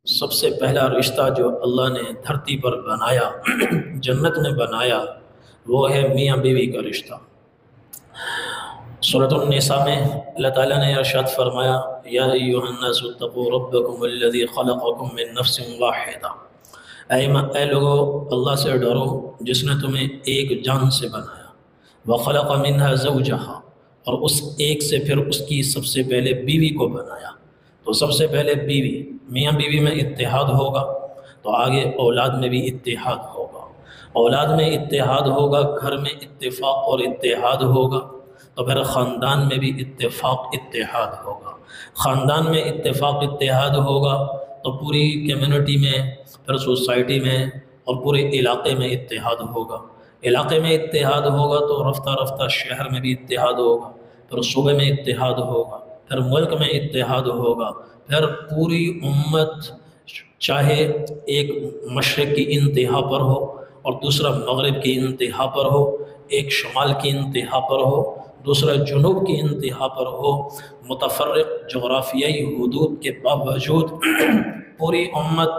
سب سے پہلا رشتہ جو اللہ نے دھرتی پر بنایا جنت میں بنایا وہ ہے میاں بیوی کا رشتہ۔ سورۃ النساء میں اللہ تعالیٰ نے ارشاد فرمایا یا ایھا الناس اتقوا ربکم الذی خلقکم من نفس واحدہ، اے لوگو اللہ سے ڈرو جس نے تمہیں ایک جان سے بنایا، وخلق منها زوجها، اور اس ایک سے پھر اس کی سب سے پہلے بیوی کو بنایا۔ تو سب سے پہلے بیوی، میاں بیوی میں اتحاد ہوگا تو آگے اولاد میں بھی اتحاد ہوگا، اولاد میں اتحاد ہوگا، گھر میں اتفاق اور اتحاد ہوگا تو پھر خاندان میں بھی اتحاد ہوگا، خاندان میں اتفاق اتحاد ہوگا تو پوری کمیونٹی میں، پھر سوسائٹی میں اور پورے علاقے میں اتحاد ہوگا، علاقے میں اتحاد ہوگا تو رفتہ رفتہ شہر میں بھی اتحاد ہوگا، پھر صوبے میں اتحاد ہوگا، پھر ملک میں اتحاد ہوگا، پھر پوری امت چاہے ایک مشرق کی انتہا پر ہو اور دوسرا مغرب کی انتہا پر ہو، ایک شمال کی انتہا پر ہو دوسرا جنوب کی انتہا پر ہو، متفرق جغرافیائی حدود کے باوجود پوری امت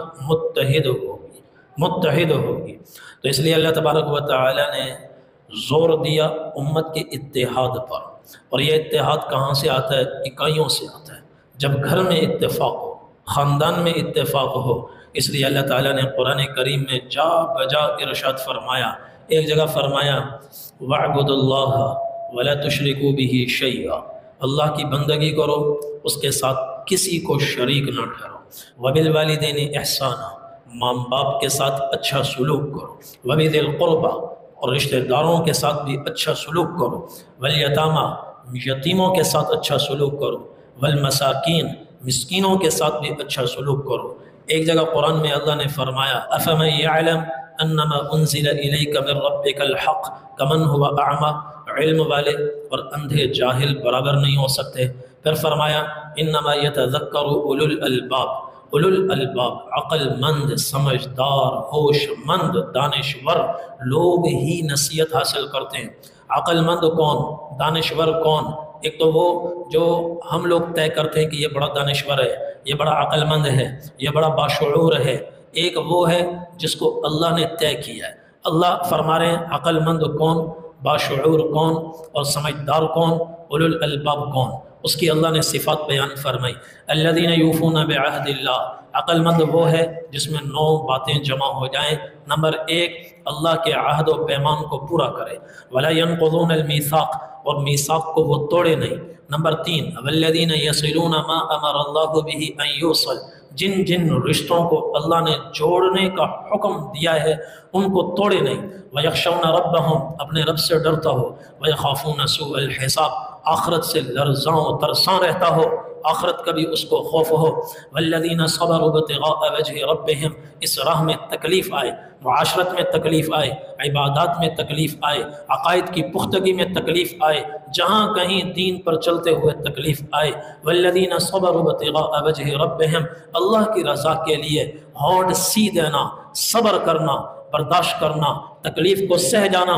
متحد ہوگی۔ تو اس لیے اللہ تبارک و تعالی نے زور دیا امت کے اتحاد پر، اور یہ اتحاد کہاں سے آتا ہے؟ اکائیوں سے آتا ہے، جب گھر میں اتفاق ہو، خاندان میں اتفاق ہو۔ اس لیے اللہ تعالیٰ نے قرآن کریم میں جا بجا ارشاد فرمایا، ایک جگہ فرمایا وَاعْبُدُوا اللَّهَ وَلَا تُشْرِكُوا بِهِ شَيْئًا، اللہ کی بندگی کرو، اس کے ساتھ کسی کو شریک نہ ٹھہرو، وَبِالْوَالِدَيْنِ إِحْسَانًا، ماں باپ کے ساتھ اچھا سلوک کرو، وَبِذِي الْقُرْبَى، اور رشتہ داروں کے ساتھ بھی اچھا سلوک کرو، وَالْيَتَامَى، یتیموں کے ساتھ اچھا سلوک کرو، وَالْمَسَاكِينَ، مسکینوں کے ساتھ بھی اچھا سلوک کرو۔ ایک جگہ قرآن میں اللہ نے فرمایا أَفَمَن يَعْلَمْ أَنَّمَا أُنزِلَ إِلَيْكَ مِن رَبِّكَ الْحَقُّ كَمَنْ هُوَ أَعْمَى، علم والے اور اندھے جاہل برابر نہیں ہو سکتے۔ پھر فرمایا إِنَّمَا يَتَذَكَّرُ أُولُو الْأَلْبَابِ، اولو الالباب، عقل مند، سمجھدار، ہوش مند، دانشور لوگ ہی نصیحت حاصل کرتے ہیں۔ عقل مند کون؟ دانشور کون؟ ایک تو وہ جو ہم لوگ طے کرتے ہیں کہ یہ بڑا دانشور ہے، یہ بڑا عقل مند ہے، یہ بڑا باشعور ہے، ایک وہ ہے جس کو اللہ نے طے کیا ہے۔ اللہ فرما رہے ہیں عقل مند کون، باشعور کون، اور سمجھدار کون، اولو الالباب کون، اس کی اللہ نے صفات بیان فرمائی۔ الذین یوفون بعہد اللہ، عقل مند وہ ہے جس میں 9 باتیں جمع ہو جائیں۔ نمبر 1، اللہ کے عہد و پیمان کو پورا کرے، ولا ينقضون الميثاق، اور میثاق کو وہ توڑے نہیں۔ نمبر 3، والذین یصلون ما امر اللہ به ان یوصل، جن جن رشتوں کو اللہ نے جوڑنے کا حکم دیا ہے ان کو توڑے نہیں۔ ویخشون ربهم، اپنے رب سے ڈرتا ہو۔ ویخافون سوء الحساب، آخرت سے لرزاں و ترساں رہتا ہو، آخرت کا بھی اس کو خوف ہو۔ والذین صبروا ابتغاء وجہ ربہم، اس راہ میں تکلیف آئے، معاشرت میں تکلیف آئے، عبادات میں تکلیف آئے، عقائد کی پختگی میں تکلیف آئے، جہاں کہیں دین پر چلتے ہوئے تکلیف آئے۔ والذین صبروا ابتغاء وجہ ربہم، اللہ کی رضا کے لیے ہونٹ سی دینا، صبر کرنا، برداشت کرنا، تکلیف کو سہ جانا۔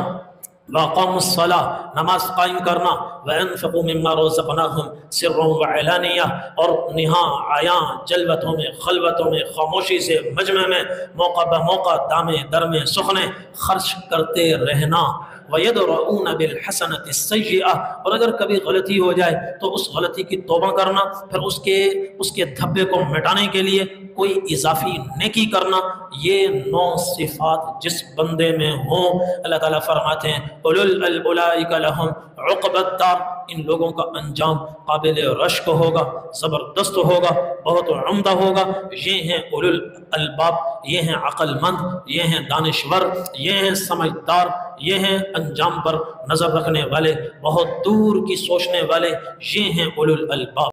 وَأَقَامُوا الصَّلَاةَ، نماز قائم کرنا۔ وَأَنفِقُوا مِمَّا رَزَقْنَاهُمْ سِرًّا وَعَلَانِيَةً، اور نہاں عیاں جلوتوں میں، خلوتوں میں، خاموشی سے، مجمع میں، موقع بموقع، دامے درمے سخنے خرچ کرتے رہنا۔ وَيَدْرَؤُونَ بِالْحَسَنَةِ السَّيِّئَةِ، اور اگر کبھی غلطی ہو جائے تو اس غلطی کی توبہ کرنا، پھر اس کے دھبے کو مٹانے کے لیے کوئی اضافی نیکی کرنا۔ یہ 9 صفات جس بندے میں ہوں، اللہ تعالیٰ فرماتے ہیں اولئک لہم عقبی الدار، ان لوگوں کا انجام قابل رشک ہوگا، زبردست ہوگا، بہت عمدہ ہوگا۔ یہ ہیں اولو الالباب، یہ ہیں عقل مند، یہ ہیں دانشور، یہ ہیں سمجھدار، یہ ہیں انجام پر نظر رکھنے والے، بہت دور کی سوچنے والے، یہ ہیں اولو الالباب۔